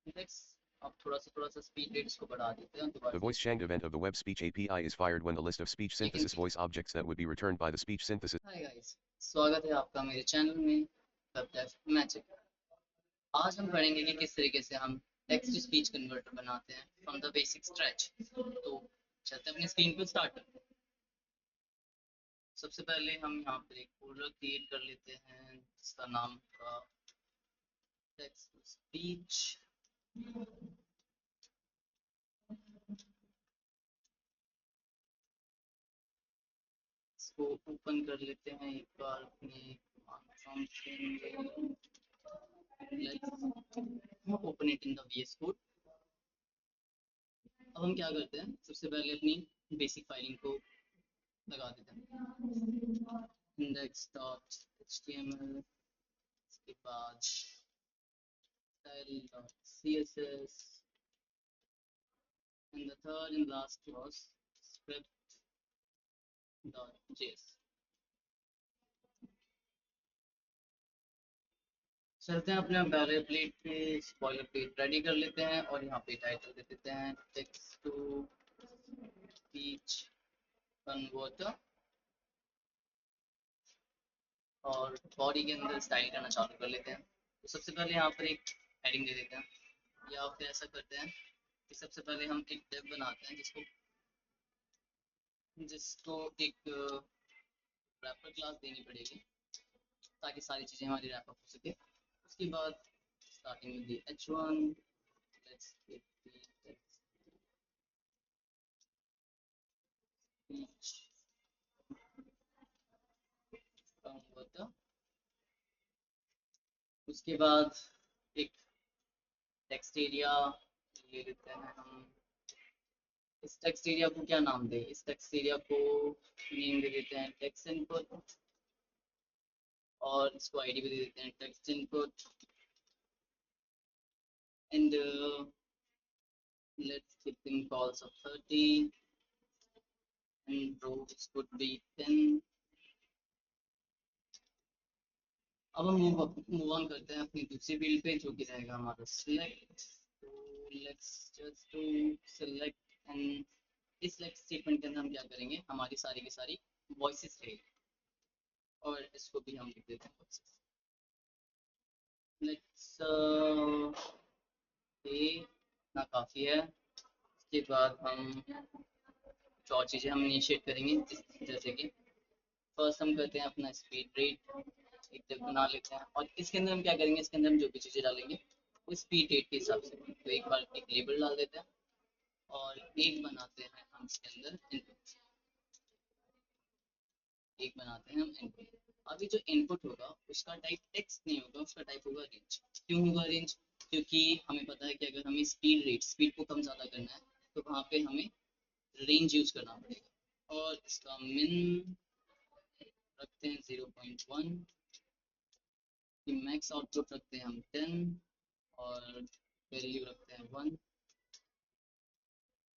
Index. अब थोड़ा सा स्पीड रेट इसको बढ़ा देते हैं The दोबारा से। voice shanked event of the web speech API is fired when the list of speech लेकिन synthesis voice objects that would be returned by the speech synthesis. Hi guys, स्वागत है आपका मेरे चैनल में वेब मैजिक। आज हम पढ़ेंगे कि किस तरीके से हम टेक्स्ट टू स्पीच कन्वर्टर बनाते हैं फ्रॉम द बेसिक स्क्रैच। तो चलते हैं अपनी स्क्रीन को स्टार्ट करते हैं। सबसे पहले हम यहाँ पर एक फोल्डर क्रिएट कर लेते हैं जिसका नाम का टेक्स्ट टू स्पीच। इसको ओपन कर लेते हैं एक बार अपने open it in the VS code. अब हम क्या करते हैं, सबसे पहले अपनी बेसिक फाइलिंग को लगा देते हैं index.html, इसके बाद style.css and the third and last was script.js। चलते हैं अपने बॉयलर प्लेट पे, बॉयलर प्लेट रेडी कर लेते हैं और यहाँ पे टाइटल दे देते हैं टेक्स्ट टू स्पीच कन्वर्टर और बॉडी के अंदर स्टाइल करना चालू कर लेते हैं। तो सबसे पहले यहाँ पर एक हेडिंग दे देते हैं या फिर ऐसा करते हैं कि सबसे पहले हम एक डिव बनाते हैं जिसको जिसको एक रैपर क्लास देनी पड़ेगी ताकि सारी चीज़ें हमारी रैप अप हो सके। उसके बाद starting with the h1 let's give the speech converter. उसके बाद एक टेक्स्ट एरिया ले लेते हैं हम। इस टेक्स्ट एरिया को क्या नाम दें? इस टेक्स्ट एरिया को नेम दे देते हैं टेक्स्ट इनपुट और इसको आईडी भी दे देते हैं text input and let's give them calls of 30 and rows would be 10। अब हम मूव ऑन करते हैं अपनी दूसरी फील्ड पे जो कि रहेगा हमारा सिलेक्ट। तो let's just to select and इस सिलेक्ट स्टेटमेंट के अंदर हम क्या करेंगे, हमारी सारी की सारी वॉइसेस रहेगी और इसको भी हम लिख देते हैं वॉइसेस। लेट्स ना काफ़ी है। उसके बाद हम कुछ और चीज़ें हम इनिशिएट करेंगे जैसे कि फर्स्ट हम करते हैं अपना स्पीड रेट एक तक बना लेते हैं और इसके अंदर हम क्या करेंगे, इसके अंदर हम जो भी चीज़ें डालेंगे वो स्पीड रेट के हिसाब से। तो एक बार एक लेबल डाल देते हैं और एक बनाते हैं हम इसके अंदर इनपुट। एक बनाते हैं हम इनपुट। अभी जो इनपुट होगा उसका टाइप टेक्स्ट नहीं होगा, उसका टाइप होगा रेंज। क्यों होगा रेंज? क्योंकि हमें पता है कि अगर हमें स्पीड को कम ज़्यादा करना है तो वहाँ पे हमें रेंज यूज़ करना पड़ेगा। और इसका मिन रखते हैं 0.1 कि मैक्स आउटपुट रखते हैं हम 10 और वैल्यू रखते हैं 1।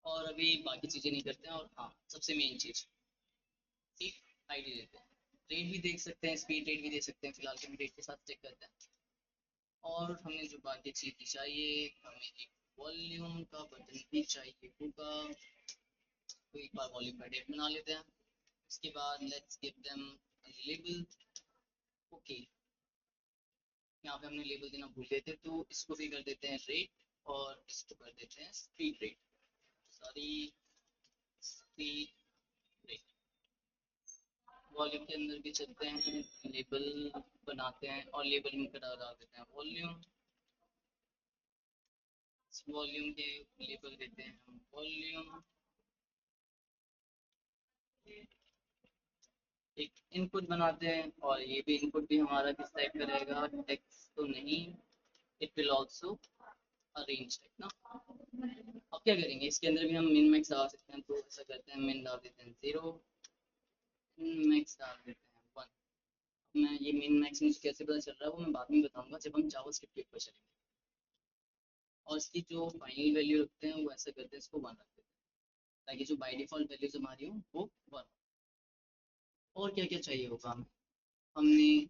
और अभी बाकी चीज़ें नहीं करते हैं। और हाँ, सबसे मेन चीज़ एक आईडी देते हैं। रेट भी देख सकते हैं, स्पीड रेट भी दे सकते हैं, फिलहाल के हम रेट के साथ चेक करते हैं। और हमें जो बाकी चीज़ चाहिए, हमें एक वॉल्यूम का बटन भी चाहिए होगा। तो एक बार वॉल्यूम का डेट बना लेते हैं। उसके बाद let's give them label. Okay, यहाँ पे हमने लेबल देना भूल गए थे तो इसको भी कर देते हैं रेट और इसको कर देते हैं speed rate. Sorry, speed rate. Volume के अंदर भी चलते हैं, लेबल बनाते हैं और लेबल में डाल देते हैं वॉल्यूम। वॉल्यूम के लेबल देते हैं हम वॉल्यूम। एक इनपुट बनाते हैं और ये भी इनपुट भी हमारा किस टाइप का रहेगा, टेक्स्ट तो नहीं, it will also arrange type ना। अब क्या करेंगे, इसके अंदर भी हम मिन मैक्स डाल सकते हैं। तो ऐसा करते हैं, मिन डाल देते हैं 0, मैक्स डाल देते हैं 1। मैं ये मिन मैक्स मुझे कैसे पता चल रहा है वो मैं बाद में बताऊंगा जब हम जावास्क्रिप्ट के ऊपर चलेंगे। और इसकी जो फाइनल वैल्यू रखते हैं वो ऐसा करते हैं, इसको 1 रख देते हैं ताकि जो बाय डिफॉल्ट वैल्यूज हमारी हो वो 1। और क्या क्या चाहिए होगा हमें, हमने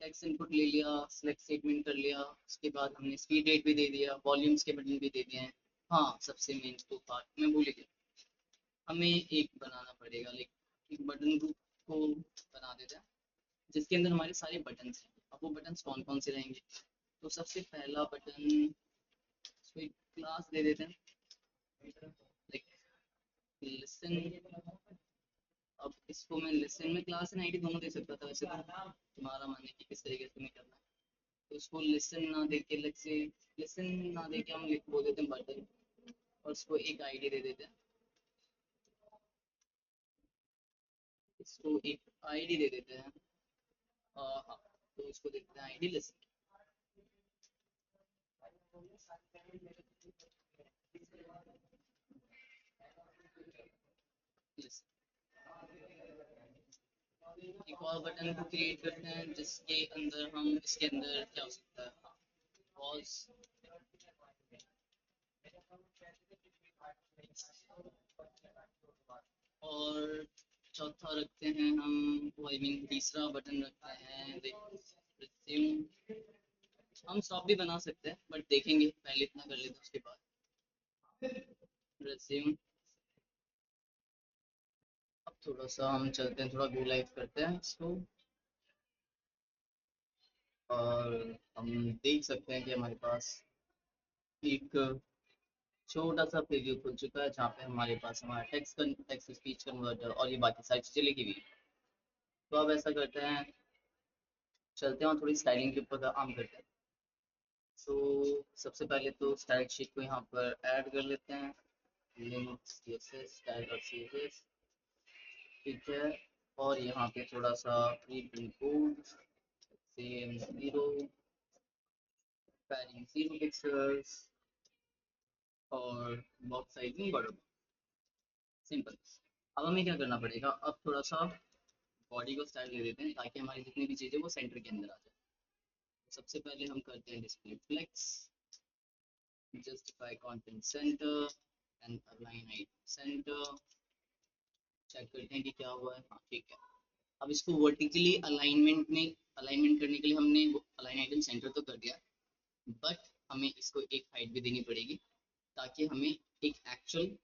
टेक्स्ट इनपुट ले लिया, सिलेक्ट स्टेटमेंट कर लिया, उसके बाद हमने स्पीड रेट भी दे दिया, वॉल्यूम्स के बटन भी दे दिए हैं। हाँ, सबसे मेन तो पार्ट मैं भूल गया, हमें एक बनाना पड़ेगा, लाइक एक बटन ग्रुप को बना देते हैं जिसके अंदर हमारे सारे बटन हैं। अब वो बटन कौन कौन से रहेंगे, तो सबसे पहला बटन कोई क्लास दे देते हैं, लाइक लिसन। अब इसको मैं लिसन में क्लास एंड आईडी दोनों दे सकता था, वैसे तो तुम्हारा मानने की किस तरीके से तुम्हें करना है। तो इसको लिसन ना दे के, अलग से लिसन ना दे के हम लिख बोल देते हैं बटन, और उसको एक आईडी दे देते हैं, इसको एक आईडी दे देते हैं। हाँ, तो इसको देते हैं आईडी लिसन। एक और बटन को क्रिएट करते हैं जिसके अंदर हम, इसके अंदर क्या हो सकता है, पॉज, और चौथा रखते हैं हम, आई मीन तीसरा बटन रखते हैं रिज्यूम। हम स्टॉप भी बना सकते हैं बट देखेंगे, पहले इतना कर लेते हैं उसके बाद रिज्यूम। अब थोड़ा सा हम चलते हैं, थोड़ा गो लाइव करते हैं इसको, और हम देख सकते हैं कि हमारे पास एक छोटा सा प्रीव्यू खुल चुका है जहाँ पे हमारे पास हमारा टेक्स्ट स्पीच कन्वर्टर और ये बाकी सारी चीज़ें लिखी हुई हैं। तो अब ऐसा करते हैं, चलते हैं और थोड़ी स्टाइलिंग के ऊपर काम करते हैं। तो सबसे पहले तो स्टाइल शीट को यहाँ पर ऐड कर लेते हैं, लिंक CSS स्टाइल और CSS, ठीक है। और यहाँ पे थोड़ा सा pre print code, same 0, padding 0 pixels, और बॉक्स साइजिंग बड़ा, सिंपल। अब हमें क्या करना पड़ेगा, अब थोड़ा सा बॉडी को स्टाइल दे देते हैं ताकि हमारी जितनी भी चीज़ें वो सेंटर के अंदर आ जाए। सबसे पहले हम करते हैं display flex, justify content center and align height center. Check करते हैं कि क्या हुआ है, हाँ ठीक है। अब इसको वर्टिकली अलाइनमेंट करने के लिए हमने वो अलाइन आइटम सेंटर तो कर दिया, बट हमें इसको एक हाइट भी देनी पड़ेगी ताकि हमें एक एक्चुअल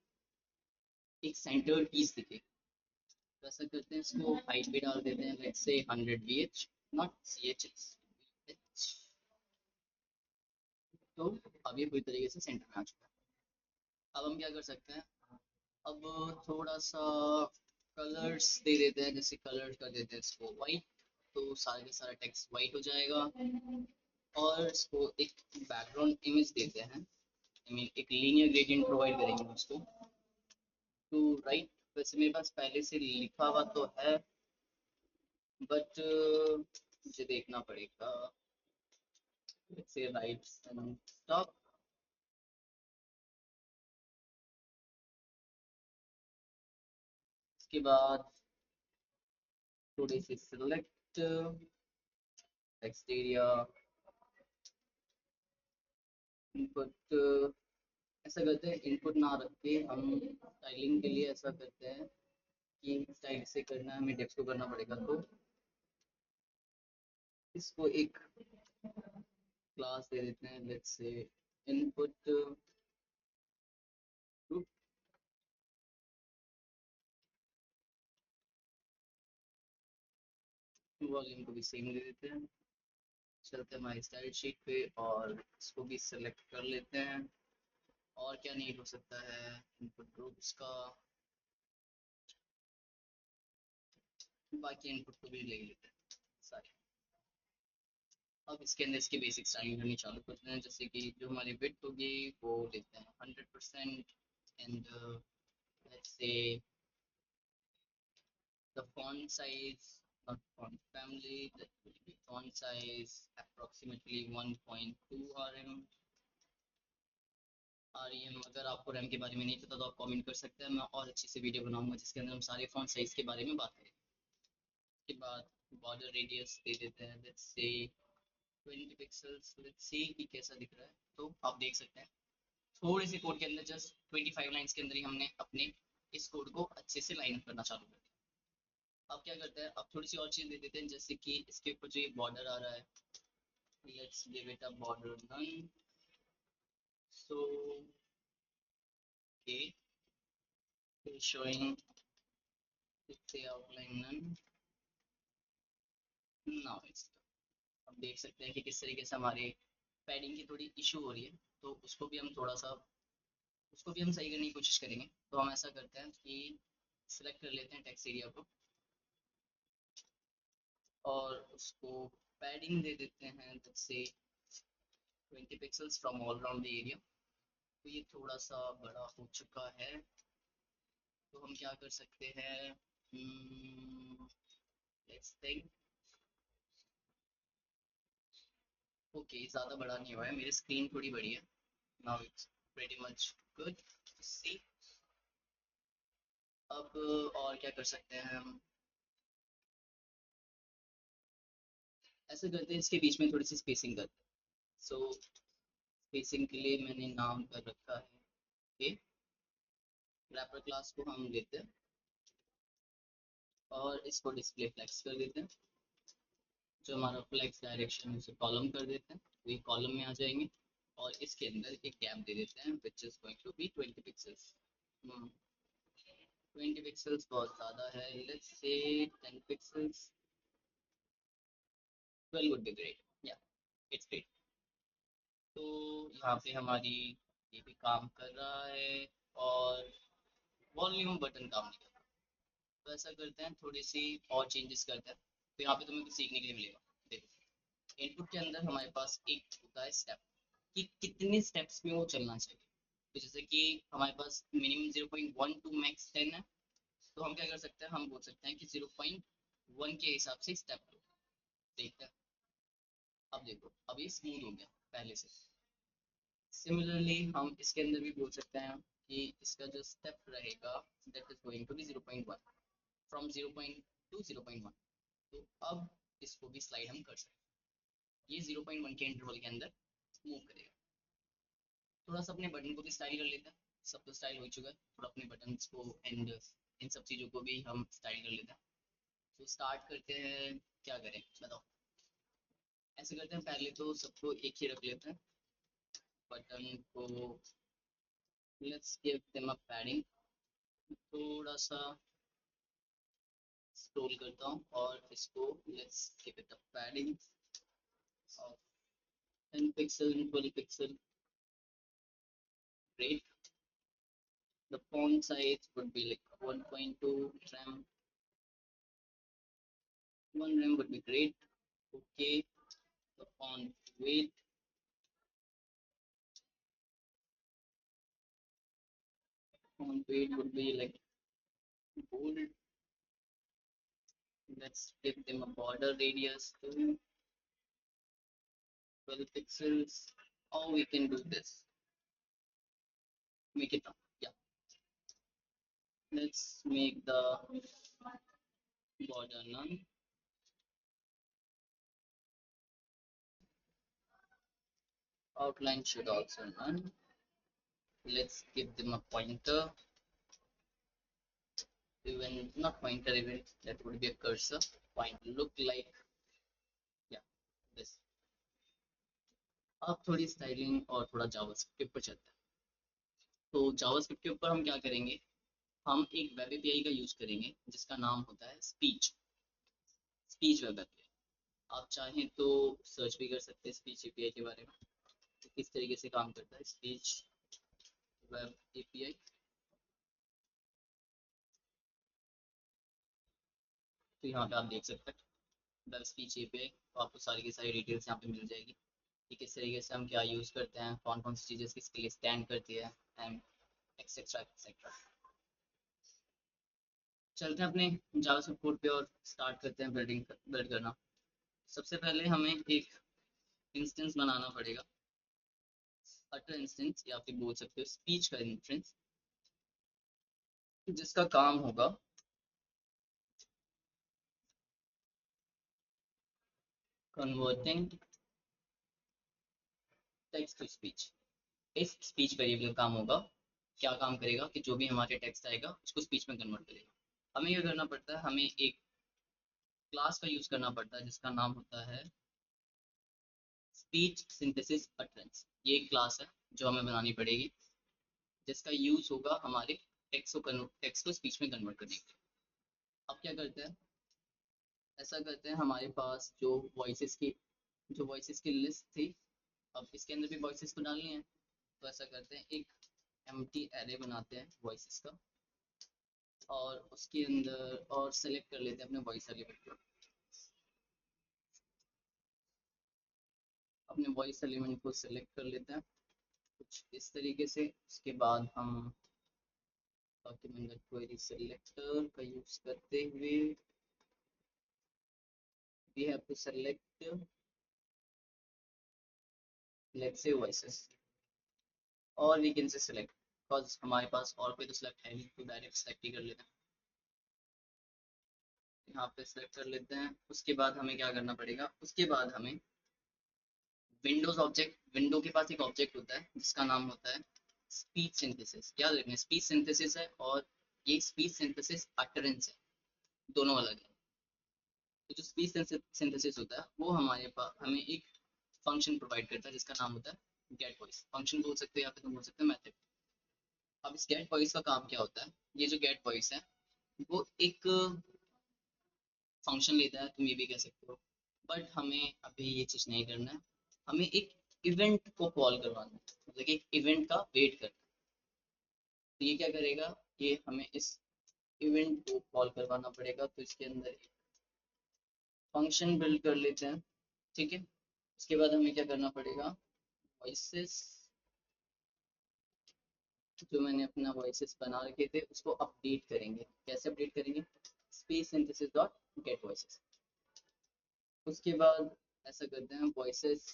एक सेंटर्ड पीस दिखे। तो ऐसा करते हैं, इसको हाइट भी डाल देते हैं, let's say 100 VH, not CH, तो अब ये पूरी तरीके से सेंटर में आ चुका है। अब हम क्या कर सकते हैं, अब थोड़ा सा कलर्स दे देते हैं, जैसे कलर कर देते हैं इसको वाइट, तो सारा का सारा टेक्स्ट वाइट हो जाएगा। और इसको एक बैकग्राउंड इमेज देते हैं, आई मीन एक लीनियर ग्रेडियंट प्रोवाइड करेंगे उसको टू राइट। वैसे मेरे पास पहले से लिखा हुआ तो है, बट मुझे देखना पड़ेगा, से राइट एंड स्टॉप। इसके बाद थोड़ी सी सिलेक्ट टेक्स्ट एरिया इनपुट, ऐसा करते हैं इनपुट ना रख के हम स्टाइलिंग के लिए ऐसा करते हैं कि स्टाइल से करना है, हमें टेक्स्ट को करना पड़ेगा। तो इसको एक क्लास दे देते हैं, let's say input group, volume को भी सेम दे देते हैं। चलते हैं हमारी स्टाइल शीट पे और इसको भी सेलेक्ट कर लेते हैं। और क्या नीड हो सकता है, इनपुट ग्रुप्स का, बाकी इनपुट को भी ले लेते हैं सारे। अब इसके अंदर इसकी बेसिक स्टाइलिंग करनी चालू करते हैं, जैसे कि जो हमारी विड्थ होगी वो लेते हैं 100%, and let's say the font size, not font family, that will be font size approximately 1.2 rem। अगर आपको रैम के बारे में नहीं पता तो आप कमेंट कर सकते हैं, मैं और अच्छी से वीडियो बनाऊंगा जिसके अंदर हम सारे फॉन्ट साइज के बारे में बात करें। उसके बाद बॉर्डर रेडियस दे देते हैं, let's say 20 pixels, let's see कि कैसा दिख रहा है। तो आप देख सकते हैं थोड़े से कोड के अंदर जस्ट 25 लाइंस के अंदर ही हमने अपने इस कोड को अच्छे से लाइन अप करना चालू कर दिया। अब क्या करते हैं, अब थोड़ी सी और चीज दे देते हैं, जैसे कि इसके ऊपर जो ये बॉर्डर आ रहा है, let's give it a border none, so okay, showing the outline none, now it's अब देख सकते हैं कि किस तरीके से हमारे पैडिंग की थोड़ी इशू हो रही है, तो उसको भी हम सही करने की कोशिश करेंगे। तो हम ऐसा करते हैं कि सिलेक्ट कर लेते हैं टेक्स्ट एरिया को और उसको पैडिंग दे देते हैं let's say 20 pixels from all around the area. तो ये थोड़ा सा बड़ा हो चुका है, तो हम क्या कर सकते हैं, लेट्स थिंक, ओके ज़्यादा बड़ा नहीं हुआ है, मेरी स्क्रीन थोड़ी बड़ी है, now it's pretty much good, see. अब और क्या कर सकते हैं हम, ऐसे करते हैं इसके बीच में थोड़ी सी स्पेसिंग करते हैं। सो स्पेसिंग के लिए मैंने नाम कर रखा है ए, रैपर क्लास को हम लेते हैं और इसको डिस्प्ले फ्लेक्स कर देते हैं, जो हमारा फ्लेक्स डायरेक्शन है उसे कॉलम कर देते हैं, तो ये कॉलम में आ जाएंगे और इसके अंदर एक गैप दे देते हैं which is going to be 20 pixels. 20 pixels बहुत ज़्यादा है, let's say 10 pixels, 12 would be great, yeah it's great। तो यहाँ पे हमारी ये भी काम कर रहा है और वॉल्यूम बटन काम नहीं कर रहा। तो ऐसा करते हैं, थोड़ी सी और चेंजेस करते हैं, तो यहाँ पे तुम्हें कुछ सीखने के लिए मिलेगा। देखो इनपुट के अंदर हमारे पास एक होता है स्टेप, कि कितने स्टेप्स में वो चलना चाहिए। तो जैसे कि हमारे पास मिनिमम 0.1 टू मैक्स 10 है, तो हम क्या कर सकते हैं, हम बोल सकते हैं कि 0.1 के हिसाब से स्टेप लो। देखते हैं, अब देखो अब ये स्मूथ हो गया पहले से। सिमिलरली हम इसके अंदर भी बोल सकते हैं कि इसका जो स्टेप रहेगा that is going to be 0.1 from 0.2 to 0.1। तो अब इसको भी स्लाइड हम कर सकते हैं, ये 0.1 के इंटरवल के अंदर मूव करेगा। थोड़ा सा अपने बटन को भी स्टाइल कर लेते हैं, सब तो स्टाइल हो चुका है, थोड़ा अपने बटन्स को एंड इन सब चीज़ों को भी हम स्टाइल कर लेते हैं। तो स्टार्ट करते हैं, क्या करें बताओ। ऐसे करते हैं, पहले तो सबको एक ही रख लेते हैं, बटन को let's give them a padding, थोड़ा सा स्क्रॉल करता हूँ और इसको let's give it a padding of 10 pixel and 12 pixel, great। The font size would be like 1.2 rem, 1 rem would be great, okay। The font weight, would be like bold, let's give them a border radius to 12 pixels, or we can do this, make it up, yeah, let's make the border none, outline should also none, let's give them a pointer, even not pointer, even that would be a cursor, point look like, yeah this। अब थोड़ी styling और थोड़ा JavaScript के ऊपर चलते हैं। तो JavaScript के ऊपर हम क्या करेंगे, हम एक वेब एपीआई का यूज करेंगे जिसका नाम होता है स्पीच वेब एपीआई। आप चाहें तो सर्च भी कर सकते हैं स्पीच एपीआई के बारे में, तो किस तरीके से काम करता है स्पीच वेब एपीआई। तो यहाँ पे आप देख सकते हैं वेब स्पीच एपीआई, तो आपको सारी की सारी डिटेल्स यहाँ पे मिल जाएगी कि किस तरीके से हम क्या यूज़ करते हैं, कौन कौन सी चीज़ें किसके लिए स्टैंड करती है, एंड एक्सेट्रा एक्सेट्रा। चलते हैं अपने जावास्क्रिप्ट कोड पे और स्टार्ट करते हैं बिल्ड करना। सबसे पहले हमें एक इंस्टेंस बनाना पड़ेगा, अटर इंस्टेंस या फिर बोल सकते हो स्पीच का इंस्टेंस, जिसका काम होगा कन्वर्टिंग टेक्स्ट टू स्पीच। इस स्पीच वेरिएबल का काम होगा, क्या काम करेगा कि जो भी हमारे टेक्स्ट आएगा उसको स्पीच में कन्वर्ट करेगा। हमें क्या करना पड़ता है, हमें एक क्लास का यूज करना पड़ता है जिसका नाम होता है स्पीच सिंथेसिस अटरेंस। ये एक क्लास है जो हमें बनानी पड़ेगी, जिसका यूज होगा हमारे टेक्स्ट को स्पीच में कन्वर्ट करने के लिए। अब क्या करते हैं, ऐसा करते हैं, हमारे पास जो वॉइसेस की लिस्ट थी, अब इसके अंदर भी वॉइसेस को डालनी है। तो ऐसा करते हैं, एक एम्प्टी एरे बनाते हैं वॉइसेस का, और उसके अंदर और सेलेक्ट कर लेते हैं अपने वॉइस एलिमेंट को, अपने वॉइस एलिमेंट को सेलेक्ट कर लेते हैं कुछ इस तरीके से। उसके बाद हम डॉक्यूमेंट क्वेरी सेलेक्टर का यूज करते हुए we have to select let's say voices, और we can say select because हमारे पास और कोई तो select है नहीं, तो डायरेक्ट select ही कर लेते हैं। यहाँ पे select कर लेते हैं। उसके बाद हमें क्या करना पड़ेगा, उसके बाद हमें विंडो के पास एक ऑब्जेक्ट होता है जिसका नाम होता है स्पीच सिंथेसिस। याद रखना, स्पीच सिंथेसिस है और ये स्पीच सिंथेसिस अटरेंस है, दोनों अलग है। तो जो स्पीच सिंथेसिस होता है वो हमारे पास हमें एक फंक्शन प्रोवाइड करता है जिसका नाम होता है गेट वॉइस। फंक्शन बोल सकते हैं या फिर तुम बोल सकते हैं मेथड। अब इस गेट वॉइस का काम क्या होता है, ये जो गेट वॉइस है वो एक फंक्शन लेता है, तुम ये भी कह सकते हो, बट हमें अभी ये चीज़ नहीं करना है। हमें एक इवेंट को कॉल करवाना है, मतलब कि एक इवेंट का वेट करना है। तो ये क्या करेगा, ये हमें इस इवेंट को कॉल करवाना पड़ेगा। तो इसके अंदर एक फंक्शन बिल्ड कर लेते हैं, ठीक है। उसके बाद हमें क्या करना पड़ेगा, वॉइसेस जो मैंने अपना वॉइसेस बना रखे थे उसको अपडेट करेंगे। कैसे अपडेट करेंगे, speech synthesis dot gate voices. उसके बाद ऐसा करते हैं, वॉइसेस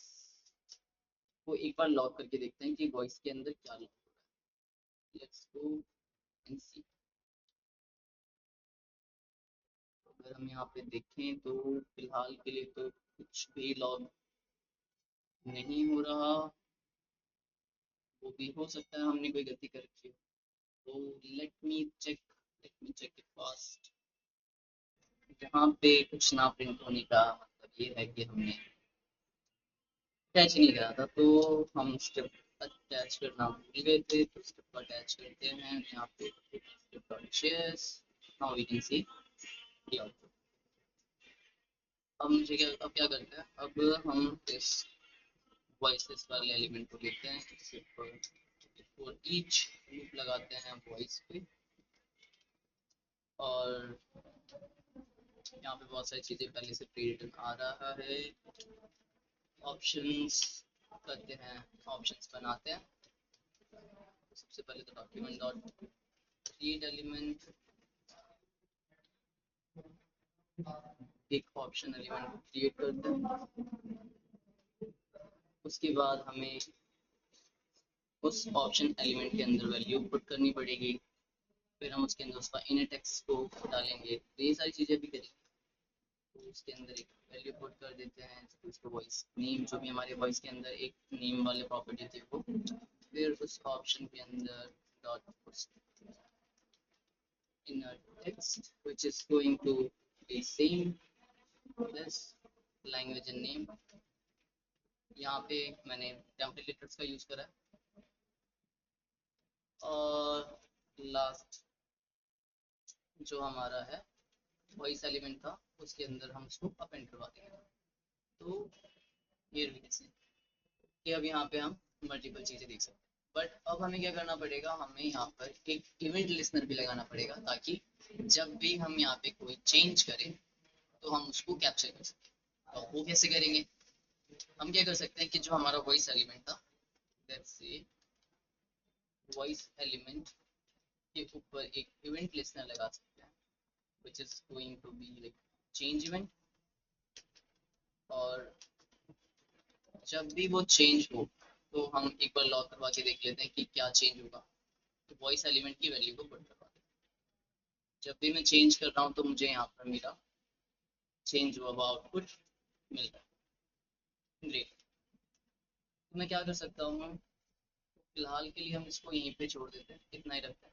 को एक बार लॉग करके देखते हैं कि वॉइस के अंदर क्या लॉग हो रहा है। लेट्स गो एंड सी। अगर हम यहाँ पे देखें तो फिलहाल के लिए तो कुछ भी लॉग नहीं हो रहा। वो भी हो सकता है हमने कोई गलती कर रखी हो। तो let me check it fast. यहाँ पे कुछ ना प्रिंट होने का मतलब ये है कि हमने अटैच नहीं करा था, तो हम स्टेप अटैच करना भूल गए थे। तो स्टेप को अटैच करते हैं यहाँ पे, step dot shares. Now we can see the output. अब क्या करते हैं, अब हम इस वॉइसेस वाले एलिमेंट को लेते हैं, फॉर ईच लूप लगाते हैं वॉइस पे, और यहाँ पे बहुत सारी चीज़ें पहले से प्री रिटन आ रहा है। ऑप्शंस करते हैं, ऑप्शंस बनाते हैं। सबसे पहले तो डॉक्यूमेंट डॉट क्रिएट एलिमेंट, एक ऑप्शन एलिमेंट क्रिएट करते हैं। उसके बाद हमें उस ऑप्शन एलिमेंट के अंदर वैल्यू पुट करनी पड़ेगी, फिर हम उसके अंदर उसका इनर टेक्स्ट को डालेंगे। तो ये सारी चीज़ें भी करेंगे। तो उसके अंदर एक वैल्यू पुट कर देते हैं, उसको वॉइस नेम, जो भी हमारे वॉइस के अंदर एक नेम वाले प्रॉपर्टी थी वो, फिर उस ऑप्शन के अंदर dot inner text which is going to be same this language and name। यहाँ पे मैंने टेम्पलेट लेटर्स का यूज करा है, और लास्ट जो हमारा है वॉइस एलिमेंट था उसके अंदर हम उसको अपेंड करवा देंगे। तो ये कि अब यहाँ पे हम मल्टीपल चीज़ें देख सकते हैं। बट अब हमें क्या करना पड़ेगा, हमें यहाँ पर एक इवेंट लिसनर भी लगाना पड़ेगा, ताकि जब भी हम यहाँ पे कोई चेंज करें तो हम उसको कैप्चर कर सकें। तो वो कैसे करेंगे, हम क्या कर सकते हैं कि जो हमारा वॉइस एलिमेंट था, लेट्स से वॉइस एलिमेंट के ऊपर एक इवेंट लिसनर लगा सकते हैं which is going to be like change event, और जब भी वो चेंज हो तो हम एक बार लॉग करवा के देख लेते हैं कि क्या चेंज होगा। तो वॉइस एलिमेंट की वैल्यू को पुट करवा दें। जब भी मैं चेंज कर रहा हूँ तो मुझे यहाँ पर मेरा चेंज हुआ आउटपुट मिल रहा है। ग्रेट। तो मैं क्या कर सकता हूँ, फिलहाल के लिए हम इसको यहीं पे छोड़ देते हैं, इतना ही रखते हैं।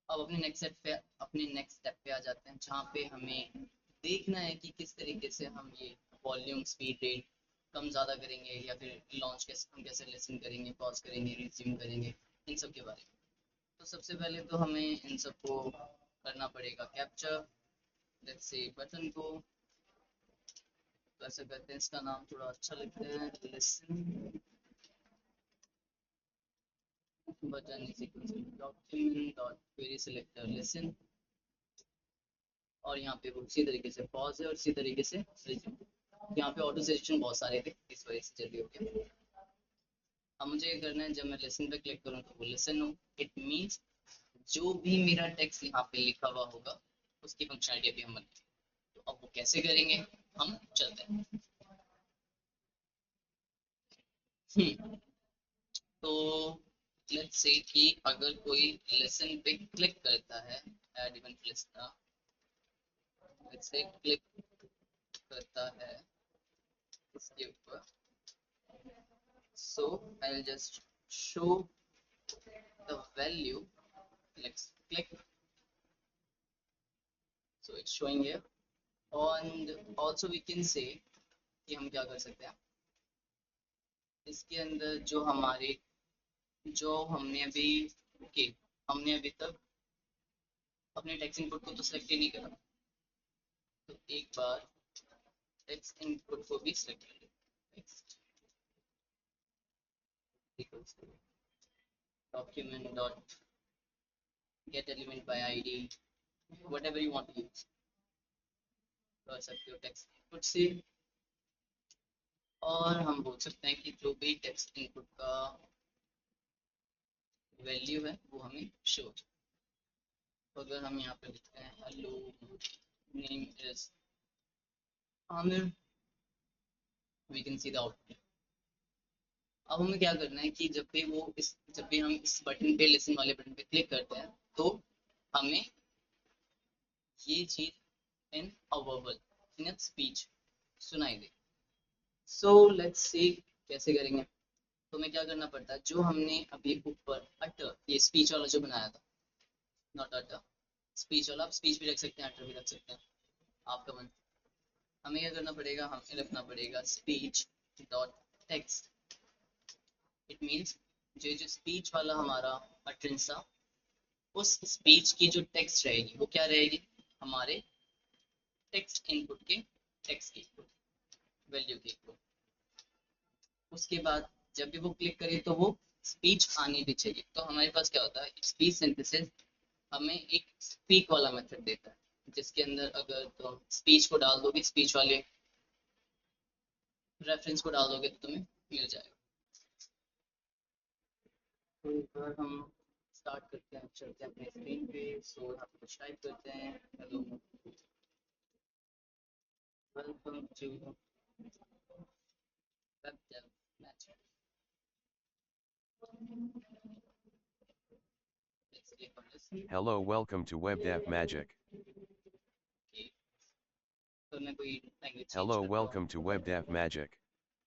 अब अपने नेक्स्ट स्टेप पे आ जाते हैं, जहाँ पे हमें देखना है कि किस तरीके से हम ये वॉल्यूम स्पीड रेट कम ज़्यादा करेंगे, या फिर लॉन्च कैसे हम कैसे लिसन करेंगे, पॉज करेंगे, रिज्यूम करेंगे, इन सब के बारे में। तो सबसे पहले तो हमें इन सबको करना पड़ेगा कैप्चर। लेट्स से बटन को कैसे करते हैं, इसका नाम थोड़ा अच्छा लगता है, listen button is equal to document dot query selector listen, और यहाँ पे वो इसी तरीके से पॉज है और इसी तरीके से रिज्यूम। यहाँ पे ऑटो सजेशन बहुत सारे थे, इस वजह से जल्दी हो गया। अब मुझे ये करना है, जब मैं लिसन पे क्लिक करूँ तो वो लिसन हो। इट मीन्स जो भी मेरा टेक्स्ट यहाँ पे लिखा हुआ होगा उसकी फंक्शनलिटी अभी हम बनाएंगे। तो अब वो कैसे करेंगे, हम चलते हैं। तो लेट्स से कि अगर कोई लेसन पे क्लिक करता है, add event list, let's say click करता है इसके ऊपर, so I'll just show the value. Let's click, so it's showing here. And also we can say कि हम क्या कर सकते हैं, इसके अंदर जो हमने अभी ओके हमने अभी तक अपने टेक्स्ट इनपुट को तो सिलेक्ट ही नहीं करा, तो एक बार टेक्स्ट इनपुट को भी सिलेक्ट कर लेते हैं। Text document dot get element by id, whatever you want to use कर सकते हो टेक्स्ट इनपुट से। और हम बोल सकते हैं कि जो भी टेक्स्ट इनपुट का वैल्यू है वो हमें शो। तो अगर हम यहाँ पे लिखते हैं hello name is Aamir, we can see the output. अब हमें क्या करना है कि जब भी हम इस बटन पे लिसन वाले बटन पे क्लिक करते हैं तो हमें ये चीज इन a verbal in a speech सुनाई दे। सो लेट्स सी कैसे करेंगे। तो हमें क्या करना पड़ता है, जो हमने अभी ऊपर अटर ये स्पीच वाला जो बनाया था, नॉट अटर स्पीच वाला, आप स्पीच भी रख सकते हैं, अटर भी रख सकते हैं, आपका मन। हमें क्या करना पड़ेगा, हमें रखना पड़ेगा speech dot text. It means जो स्पीच वाला हमारा अटरेंस था, उस स्पीच की जो टेक्स्ट रहेगी वो क्या रहेगी, हमारे टेक्स्ट इनपुट के टेक्स्ट की इनपुट वैल्यू की इनपुट। उसके बाद जब भी वो क्लिक करे तो वो स्पीच आनी भी चाहिए। तो हमारे पास क्या होता है, स्पीच सिंथेसिस हमें एक स्पीक वाला मेथड देता है, जिसके अंदर अगर तुम स्पीच को डाल दोगे, स्पीच वाले रेफरेंस को डाल दोगे तो तुम्हें मिल जाएगा। तो एक बार हम स्टार्ट करते हैं, चलते हैं अपने स्क्रीन पे। सो यहाँ पे कुछ टाइप करते हैं, hello welcome to web dev magic, let's click on listen. Hello, welcome to WebDev Magic. तो मैं कोई लैंग्वेज चेंज Hello, करता हूँ, welcome to WebDev Magic.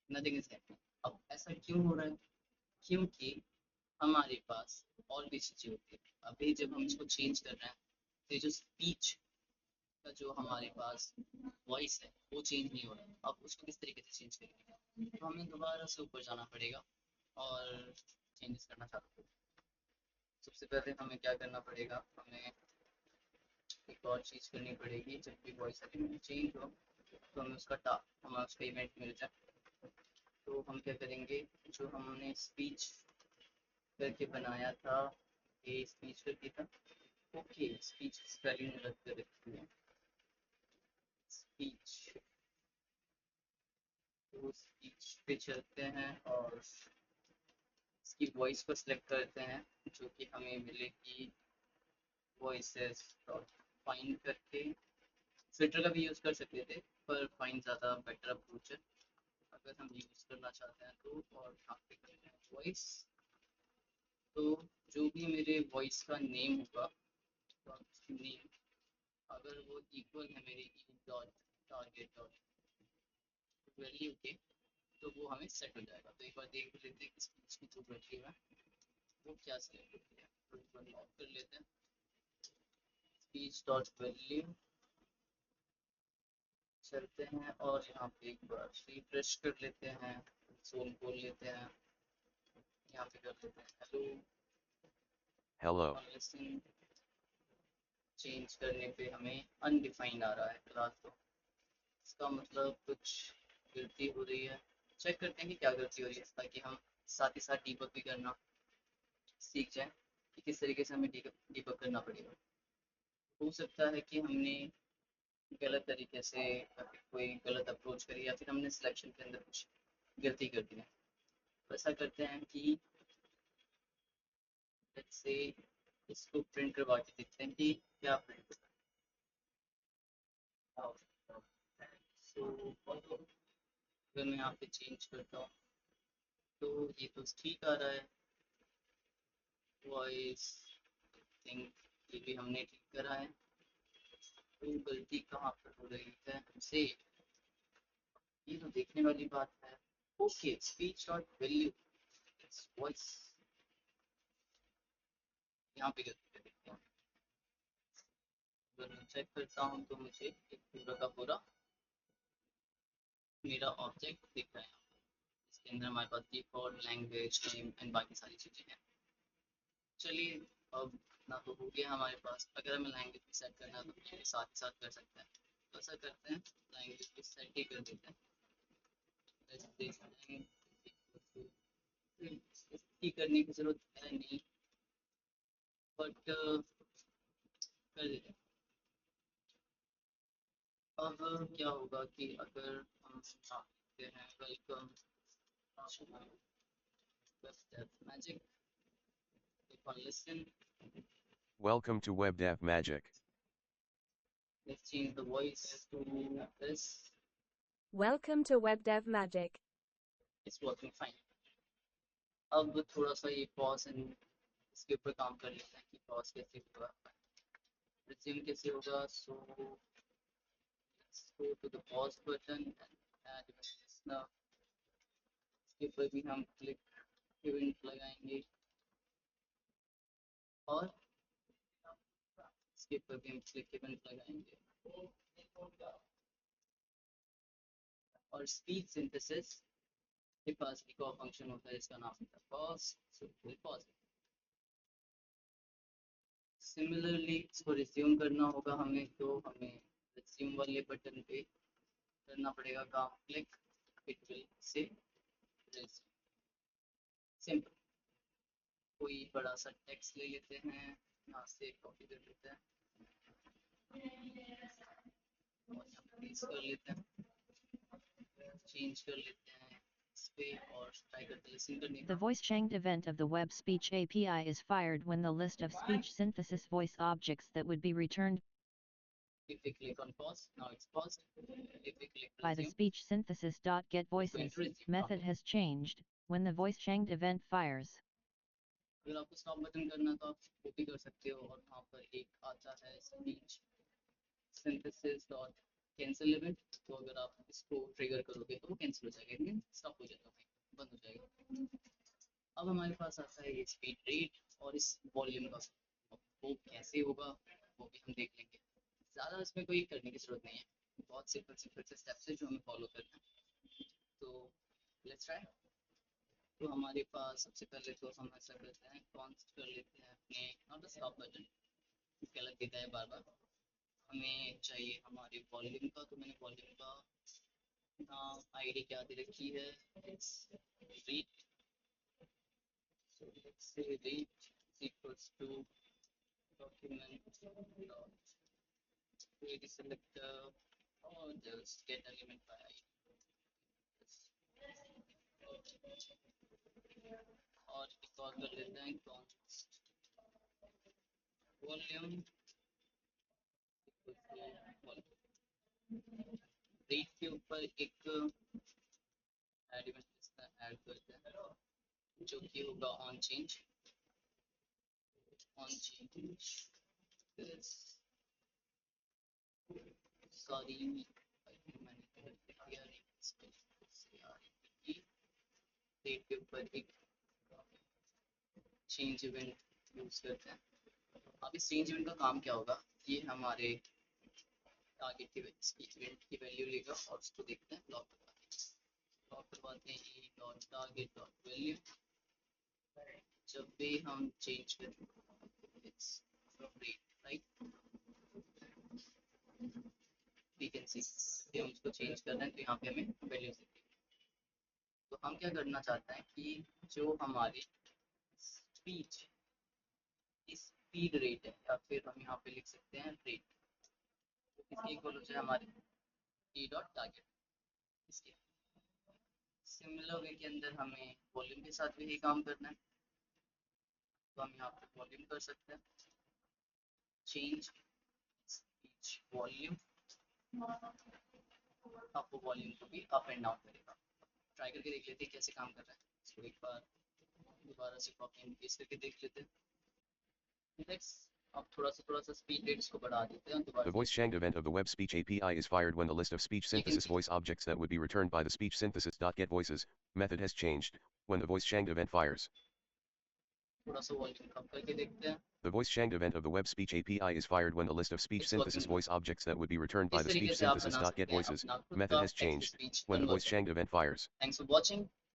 Nothing is happening. अब ऐसा क्यों हो रहा है, क्योंकि हमारे पास और भी चीज़ें होती है। अभी जब हम इसको चेंज कर रहे हैं तो ये जो स्पीच का जो हमारे पास वॉइस है वो चेंज नहीं हो रहा है। अब उसको किस तरीके से चेंज करेंगे, तो हमें दोबारा से ऊपर जाना पड़ेगा और चेंजेस करना चालू करें। सबसे पहले हमें क्या करना पड़ेगा, हमें एक और चीज़ करनी पड़ेगी। जब भी वॉइस एलिमेंट चेंज हो तो हमें हमें उसका इवेंट मिल जाए। तो हम क्या करेंगे, जो हमने स्पीच करके बनाया था, ये स्पीच करके था, ओके स्पीच स्पेलिंग रख कर रखी है, स्पीच। तो स्पीच पे चलते हैं और इसकी वॉइस को सिलेक्ट करते हैं, जो कि हमें मिलेगी वॉइसेस डॉट फाइंड करके। फिल्टर का भी यूज़ कर सकते थे, पर फाइंड ज़्यादा बेटर अप्रोच है अगर हम यूज़ करना चाहते हैं तो। और यहाँ पे करते हैं वॉइस। तो जो भी मेरे वॉइस का नेम होगा, तो नेम अगर वो इक्वल है मेरे E dot target dot value के, तो वो हमें सेट हो जाएगा। तो एक बार देख लेते हैं कि स्पीच की जो वैल्यू है वो क्या सेलेक्ट होती है। तो एक बार लॉक कर लेते हैं, स्पीच डॉट वैल्यू चलते हैं और यहाँ पे एक बार रिफ्रेश कर लेते हैं, कंसोल खोल लेते हैं, यहाँ पे कर लेते हैं हेलो Hello. और लिसन। चेंज करने पे हमें अनडिफाइंड आ रहा है क्लास, तो इसका मतलब कुछ गलती हो रही है। चेक करते हैं कि क्या गलती हो रही है, ताकि हम साथ ही साथ डीबग भी करना सीख जाएं कि किस तरीके से हमें डीबग करना पड़ेगा। हो सकता है कि हमने गलत तरीके से या फिर कोई गलत अप्रोच करी, या फिर हमने सिलेक्शन के अंदर कुछ गलती कर दी है। तो ऐसा करते हैं कि से इसको प्रिंट करवा के देखते हैं कि क्या प्रिंट होता है। सो अगर मैं यहाँ पे चेंज करता हूँ तो ये तो ठीक आ रहा है। वॉइस थिंक ये भी हमने ठीक करा है, तो गलती कहाँ पर हो रही है हमसे, ये तो देखने वाली बात है। Okay, speech dot value voice, यहाँ पे गलती कर देखते हैं। अगर मैं चेक करता हूँ तो मुझे एक पूरा का पूरा मेरा ऑब्जेक्ट दिख रहा है। इसके अंदर हमारे पास डिफॉल्ट लैंग्वेज नेम एंड बाकी सारी चीज़ें हैं। चलिए, अब ना तो हो गया हमारे पास। अगर हमें लैंग्वेज भी सेट करना है तो हम साथ ही साथ कर सकते हैं। तो ऐसा करते हैं, लैंग्वेज भी सेट ही कर देते हैं। इसकी करने की जरूरत है नहीं, बट कर देते हैं। अब क्या होगा कि अगर हम लिखते हैं welcome magic, if I listen, Welcome to WebDev Magic. let's change the voice to this. Welcome to WebDev Magic. It's working fine. अब थोड़ा सा ये पॉज एंड इसके ऊपर काम कर लेते हैं कि पॉज कैसे होगा, रिज्यूम कैसे होगा। सो let's go to the pause button and add listener। इसके ऊपर भी हम क्लिक इवेंट लगाएंगे, और इसके ऊपर भी हम क्लिक इवेंट लगाएंगे। और स्पीच सिंथेसिस के पास एक और फंक्शन होता है जिसका नाम होता है पॉज। So pause. सिमिलरली इसको रिज्यूम करना होगा हमें, तो हमें रिज्यूम वाले बटन पे करना पड़ेगा काम, click, it will say resume. Simple. कोई बड़ा सा टेक्स्ट ले लेते हैं, यहाँ से कॉपी कर लेते हैं और यहाँ पेस्ट कर लेते हैं, चेंज कर लेते हैं इस पे और ट्राई करते हैं लिसन करने The का। voice changed event of the Web Speech API is fired when the list of speech synthesis voice objects that would be returned If we click on pause, now it's paused. If we click by the resume, speech synthesis.getVoices method has changed when the voice changed event fires. अगर आपको stop button करना है तो आप वो भी कर सकते हो, और वहाँ पर एक आता है speech synthesis dot cancel event. तो अगर आप इसको ट्रिगर करोगे तो वो कैंसिल हो जाएगा, स्टॉप हो जाएगा, बंद हो जाएगा। अब हमारे पास आता है ये स्पीड रेट और इस वॉल्यूम का। वो कैसे होगा वो भी हम देख लेंगे। ज़्यादा इसमें कोई करने की जरूरत नहीं है, बहुत सिंपल सिंपल से स्टेप्स है जो हमें फॉलो करना है। तो लेट्स ट्राई। तो हमारे पास सबसे पहले तो हम ऐसा करते हैं, कॉन्स्ट कर लेते हैं अपने नॉट स्टॉप बटन, गलत देता है बार बार। हमें चाहिए हमारे वॉल्यूम का, तो मैंने वॉल्यूम का आईडी क्या दे रखी है, it's read. so let's say read is equals to document dot query selector or just get element by id, और एक और कर लेते हैं const volume read के ऊपर एक एलिमेंट ऐड करते हैं जो कि होगा ऑन चेंज this, sorry मैंने रेट के ऊपर एक चेंज इवेंट यूज करते हैं। अब इस चेंज इवेंट का काम क्या होगा, ये हमारे टारगेट की इवेंट की वैल्यू लेगा और उसको देखते हैं लॉग करवाते हैं E dot target dot value. जब भी हम चेंज करें राइट वी कैन सी हम इसको चेंज कर रहे हैं तो यहाँ पे हमें वैल्यू दिखेगी। तो हम क्या करना चाहते हैं कि जो हमारी स्पीच स्पीड रेट है या फिर हम यहाँ पे लिख सकते हैं रेट, तो इसके इक्वल हो जाए हमारे ई डॉट टारगेट। इसके सिमिलर वे के अंदर हमें वॉल्यूम के साथ भी यही काम करना है, तो हम यहाँ पे वॉल्यूम कर सकते हैं चेंज स्पीच वॉल्यूम, आपको वॉल्यूम को भी अप एंड डाउन करेगा। ट्राई करके देख लेते हैं कैसे काम कर रहा है, इसको एक बार दोबारा से कॉपी एंड पेस्ट करके देख लेते हैं। नेक्स्ट अब थोड़ा सा स्पीड रेट्स को बढ़ा देते हैं दोबारा। The voice shanged event of the web speech API is fired when the list of speech synthesis voice objects that would be returned by the speech synthesis.getVoices method has changed when the voice shanged event fires. थोड़ा सा volume कम करके देखते हैं। The voice shanged event of the web speech API is fired when the list of speech It's synthesis working. voice objects that would be returned by इस the तरीके speech से आप बना सकते हैं synthesis.getVoices अपना खुद method का has text to changed speech when the voice converter। shanged event fires. Thanks for watching.